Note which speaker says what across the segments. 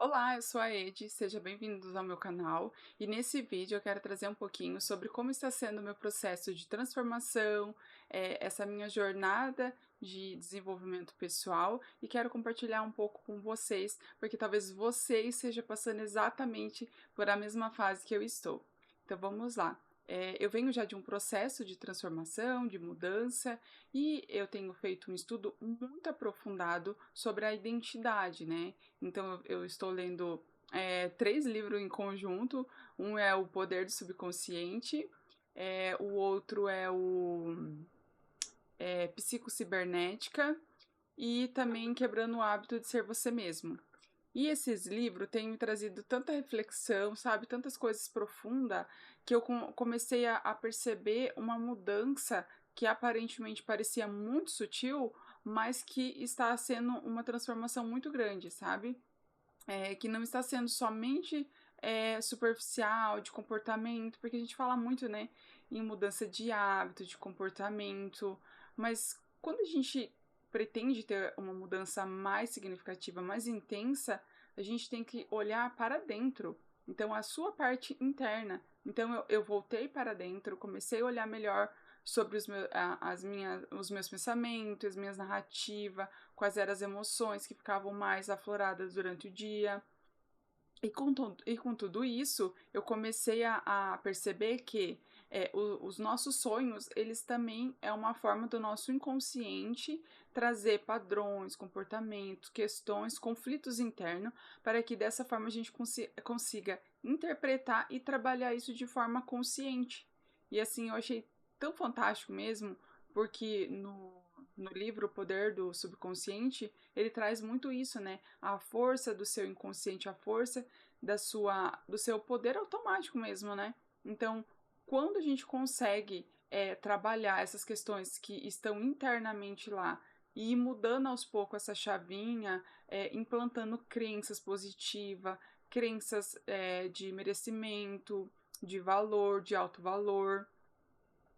Speaker 1: Olá, eu sou a Edi, sejam bem-vindos ao meu canal e nesse vídeo eu quero trazer um pouquinho sobre como está sendo o meu processo de transformação, essa minha jornada de desenvolvimento pessoal e quero compartilhar um pouco com vocês, porque talvez vocês estejam passando exatamente por a mesma fase que eu estou. Então vamos lá. Eu venho já de um processo de transformação, de mudança, e eu tenho feito um estudo muito aprofundado sobre a identidade, né? Então eu estou lendo 3 livros em conjunto. Um é O Poder do Subconsciente, o outro é o Psicocibernética e também Quebrando o Hábito de Ser Você Mesmo. E esses livros têm me trazido tanta reflexão, sabe, tantas coisas profundas, que eu comecei a perceber uma mudança que aparentemente parecia muito sutil, mas que está sendo uma transformação muito grande, sabe? Que não está sendo somente superficial, de comportamento, porque a gente fala muito, né, em mudança de hábito, de comportamento, mas quando a gente pretende ter uma mudança mais significativa, mais intensa, a gente tem que olhar para dentro. Então, a sua parte interna. Então, eu voltei para dentro, comecei a olhar melhor sobre os meus pensamentos, as minhas narrativas, quais eram as emoções que ficavam mais afloradas durante o dia. E com tudo isso, eu comecei a perceber que os nossos sonhos, eles também é uma forma do nosso inconsciente trazer padrões, comportamentos, questões, conflitos internos, para que dessa forma a gente consiga interpretar e trabalhar isso de forma consciente. E assim, eu achei tão fantástico mesmo, porque no livro O Poder do Subconsciente, ele traz muito isso, né? A força do seu inconsciente, a força do seu poder automático mesmo, né? Então, quando a gente consegue trabalhar essas questões que estão internamente lá e ir mudando aos poucos essa chavinha, implantando crenças positivas, crenças de merecimento, de valor, de alto valor,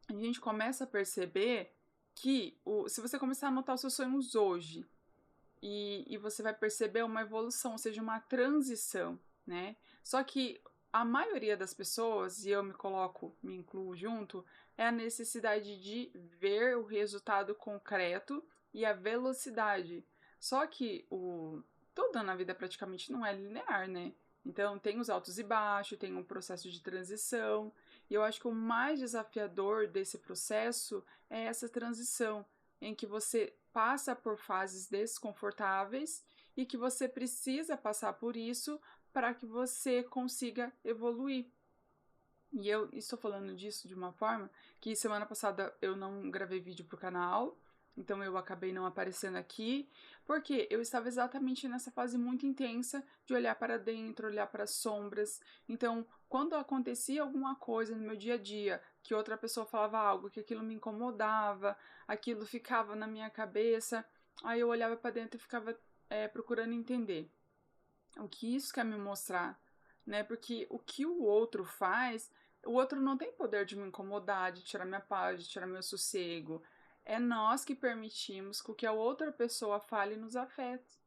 Speaker 1: a gente começa a perceber que se você começar a anotar os seus sonhos hoje, e você vai perceber uma evolução, ou seja, uma transição, né? Só que a maioria das pessoas, e eu me incluo junto, é a necessidade de ver o resultado concreto e a velocidade. Só que tudo na vida praticamente não é linear, né? Então tem os altos e baixos, tem um processo de transição, e eu acho que o mais desafiador desse processo é essa transição, em que você passa por fases desconfortáveis e que você precisa passar por isso para que você consiga evoluir. E eu estou falando disso de uma forma que semana passada eu não gravei vídeo para o canal, então eu acabei não aparecendo aqui, porque eu estava exatamente nessa fase muito intensa de olhar para dentro, olhar para as sombras. Então, quando acontecia alguma coisa no meu dia a dia, que outra pessoa falava algo, que aquilo me incomodava, aquilo ficava na minha cabeça, aí eu olhava para dentro e ficava procurando entender o que isso quer me mostrar, né? Porque o que o outro faz, o outro não tem poder de me incomodar, de tirar minha paz, de tirar meu sossego. É nós que permitimos que a outra pessoa fale e nos afete.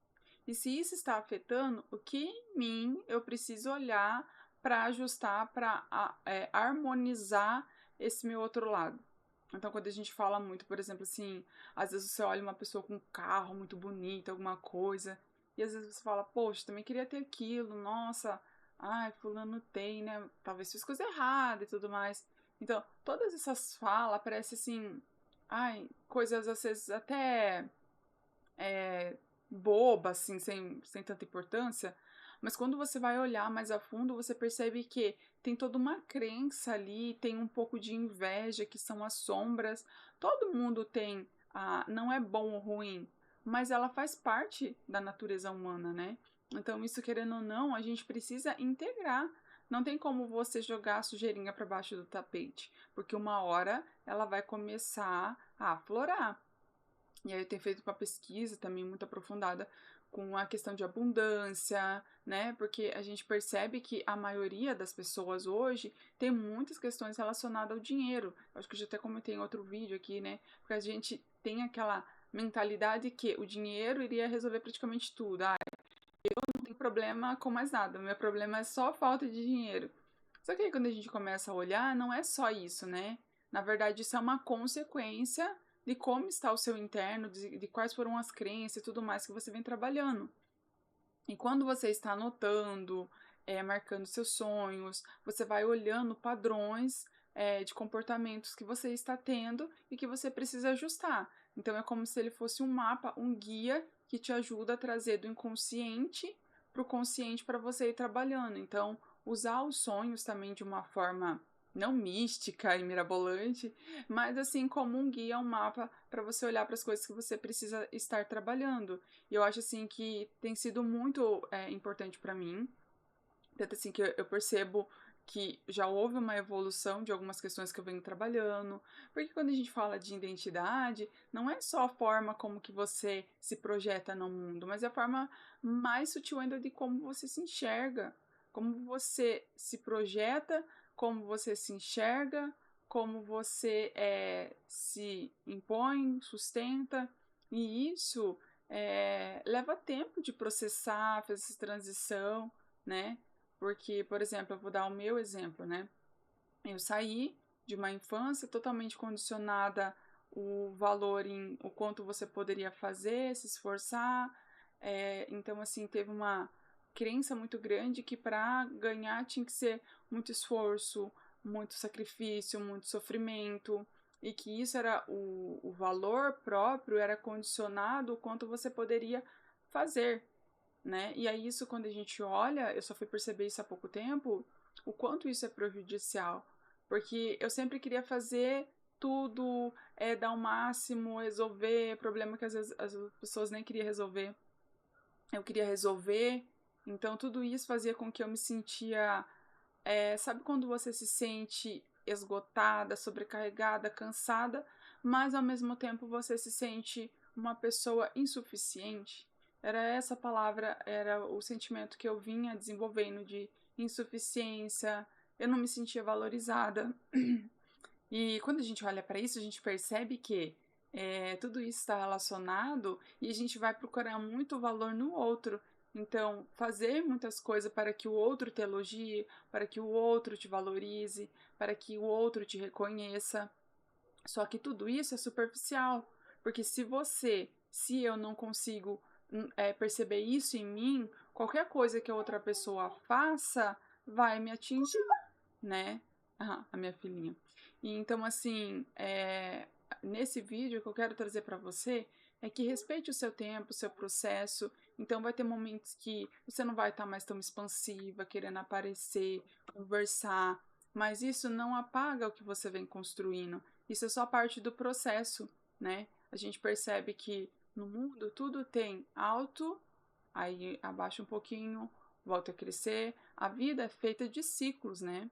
Speaker 1: E se isso está afetando, o que em mim eu preciso olhar para ajustar, para harmonizar esse meu outro lado. Então, quando a gente fala muito, por exemplo, assim, às vezes você olha uma pessoa com um carro muito bonito, alguma coisa, e às vezes você fala, poxa, também queria ter aquilo, nossa, ai, fulano tem, né? Talvez fiz coisa errada e tudo mais. Então, todas essas falas parecem assim, ai, coisas às vezes até boba, assim, sem tanta importância, mas quando você vai olhar mais a fundo, você percebe que tem toda uma crença ali, tem um pouco de inveja, que são as sombras. Todo mundo tem, não é bom ou ruim, mas ela faz parte da natureza humana, né? Então, isso querendo ou não, a gente precisa integrar. Não tem como você jogar a sujeirinha para baixo do tapete, porque uma hora ela vai começar a aflorar. E aí eu tenho feito uma pesquisa também muito aprofundada com a questão de abundância, né? Porque a gente percebe que a maioria das pessoas hoje tem muitas questões relacionadas ao dinheiro. Eu acho que eu já até comentei em outro vídeo aqui, né? Porque a gente tem aquela mentalidade que o dinheiro iria resolver praticamente tudo. Ah, problema com mais nada, o meu problema é só falta de dinheiro. Só que aí quando a gente começa a olhar, não é só isso, né? Na verdade, isso é uma consequência de como está o seu interno, de quais foram as crenças e tudo mais que você vem trabalhando. E quando você está anotando, marcando seus sonhos, você vai olhando padrões, de comportamentos que você está tendo e que você precisa ajustar. Então é como se ele fosse um mapa, um guia que te ajuda a trazer do inconsciente para o consciente para você ir trabalhando. Então, usar os sonhos também de uma forma não mística e mirabolante, mas assim como um guia, um mapa para você olhar para as coisas que você precisa estar trabalhando. E eu acho assim que tem sido muito importante para mim. Tanto assim que eu percebo que já houve uma evolução de algumas questões que eu venho trabalhando. Porque quando a gente fala de identidade, não é só a forma como que você se projeta no mundo, mas é a forma mais sutil ainda de como você se enxerga, como você se projeta, como você se enxerga, como você se impõe, sustenta. E isso leva tempo de processar, fazer essa transição, né? Porque, por exemplo, eu vou dar o meu exemplo, né? Eu saí de uma infância totalmente condicionada o valor em o quanto você poderia fazer, se esforçar. Então, assim, teve uma crença muito grande que para ganhar tinha que ser muito esforço, muito sacrifício, muito sofrimento. E que isso era o valor próprio, era condicionado o quanto você poderia fazer, né? E aí isso quando a gente olha, eu só fui perceber isso há pouco tempo, o quanto isso é prejudicial, porque eu sempre queria fazer tudo, dar o máximo, resolver problema que às vezes as pessoas nem queriam resolver. Eu queria resolver, então tudo isso fazia com que eu me sentia, sabe quando você se sente esgotada, sobrecarregada, cansada, mas ao mesmo tempo você se sente uma pessoa insuficiente? Era essa palavra, era o sentimento que eu vinha desenvolvendo de insuficiência, eu não me sentia valorizada. E quando a gente olha para isso, a gente percebe que tudo isso está relacionado e a gente vai procurar muito valor no outro. Então, fazer muitas coisas para que o outro te elogie, para que o outro te valorize, para que o outro te reconheça. Só que tudo isso é superficial, porque se eu não consigo perceber isso em mim, qualquer coisa que a outra pessoa faça vai me atingir, né? Ah, a minha filhinha. E então, assim, nesse vídeo que eu quero trazer para você é que respeite o seu tempo, o seu processo. Então, vai ter momentos que você não vai estar mais tão expansiva, querendo aparecer, conversar, mas isso não apaga o que você vem construindo. Isso é só parte do processo, né? A gente percebe que no mundo tudo tem alto, aí abaixa um pouquinho, volta a crescer. A vida é feita de ciclos, né?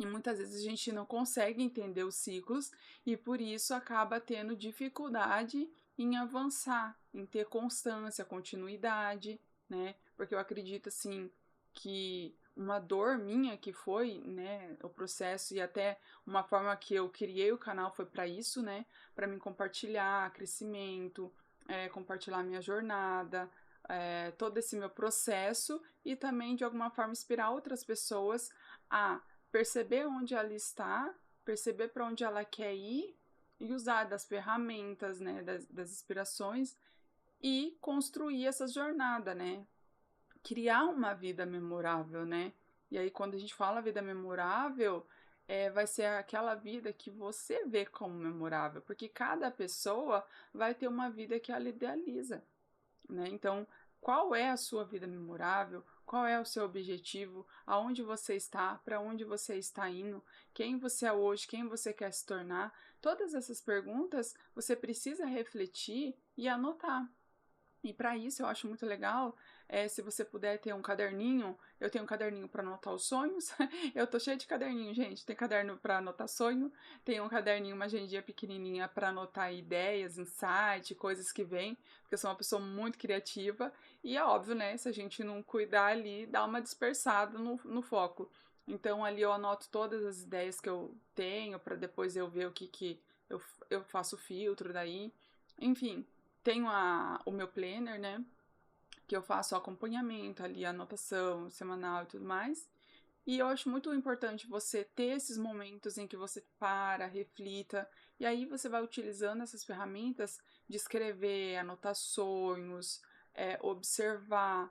Speaker 1: E muitas vezes a gente não consegue entender os ciclos e por isso acaba tendo dificuldade em avançar, em ter constância, continuidade, né? Porque eu acredito assim que uma dor minha que foi, né, o processo e até uma forma que eu criei o canal foi para isso, né? Para mim compartilhar crescimento, compartilhar minha jornada, todo esse meu processo e também de alguma forma inspirar outras pessoas a perceber onde ela está, perceber para onde ela quer ir e usar das ferramentas, né, das inspirações e construir essa jornada, né? Criar uma vida memorável, né? E aí, quando a gente fala vida memorável, vai ser aquela vida que você vê como memorável, porque cada pessoa vai ter uma vida que ela idealiza, né? Então, qual é a sua vida memorável? Qual é o seu objetivo? Aonde você está? Para onde você está indo? Quem você é hoje? Quem você quer se tornar? Todas essas perguntas você precisa refletir e anotar. E para isso eu acho muito legal, se você puder ter um caderninho, eu tenho um caderninho para anotar os sonhos, eu tô cheia de caderninho, gente, tem caderno para anotar sonho, tem um caderninho, uma agendinha pequenininha para anotar ideias, insight, coisas que vêm, porque eu sou uma pessoa muito criativa, e é óbvio, né, se a gente não cuidar ali, dá uma dispersada no foco. Então ali eu anoto todas as ideias que eu tenho, para depois eu ver o que eu faço filtro daí, enfim, tenho o meu planner, né? que eu faço o acompanhamento ali, a anotação semanal e tudo mais. E eu acho muito importante você ter esses momentos em que você para, reflita, e aí você vai utilizando essas ferramentas de escrever, anotar sonhos, observar,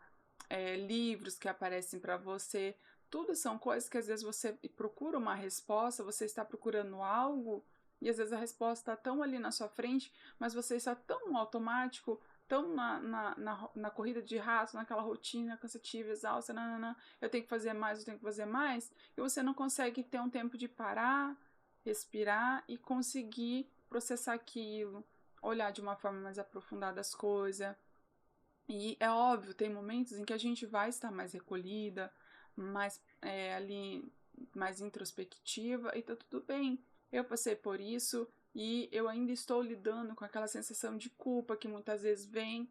Speaker 1: livros que aparecem para você. Tudo são coisas que às vezes você procura uma resposta, você está procurando algo, e às vezes a resposta está tão ali na sua frente, mas você está tão no automático, tão na corrida de rato, naquela rotina cansativa, exausta, nananã, eu tenho que fazer mais, eu tenho que fazer mais, e você não consegue ter um tempo de parar, respirar e conseguir processar aquilo, olhar de uma forma mais aprofundada as coisas. E é óbvio, tem momentos em que a gente vai estar mais recolhida, mais ali, mais introspectiva, e tá tudo bem. Eu passei por isso e eu ainda estou lidando com aquela sensação de culpa que muitas vezes vem.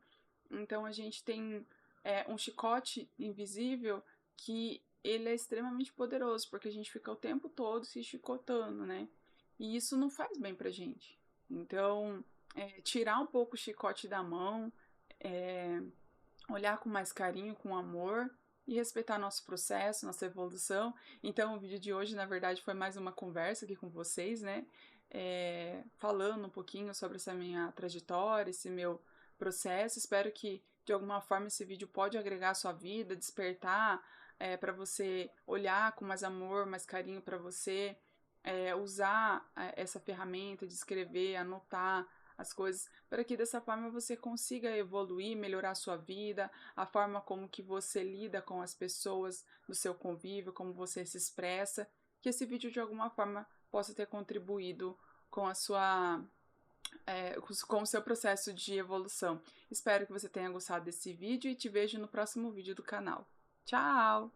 Speaker 1: Então a gente tem um chicote invisível que ele é extremamente poderoso, porque a gente fica o tempo todo se chicotando, né? E isso não faz bem pra gente. Então, tirar um pouco o chicote da mão, olhar com mais carinho, com amor e respeitar nosso processo, nossa evolução. Então, o vídeo de hoje, na verdade, foi mais uma conversa aqui com vocês, né? Falando um pouquinho sobre essa minha trajetória, esse meu processo. Espero que, de alguma forma, esse vídeo pode agregar à sua vida, despertar para você olhar com mais amor, mais carinho para você, usar essa ferramenta de escrever, anotar as coisas, para que dessa forma você consiga evoluir, melhorar a sua vida, a forma como que você lida com as pessoas do seu convívio, como você se expressa, que esse vídeo de alguma forma possa ter contribuído com a sua com o seu processo de evolução. Espero que você tenha gostado desse vídeo e te vejo no próximo vídeo do canal. Tchau!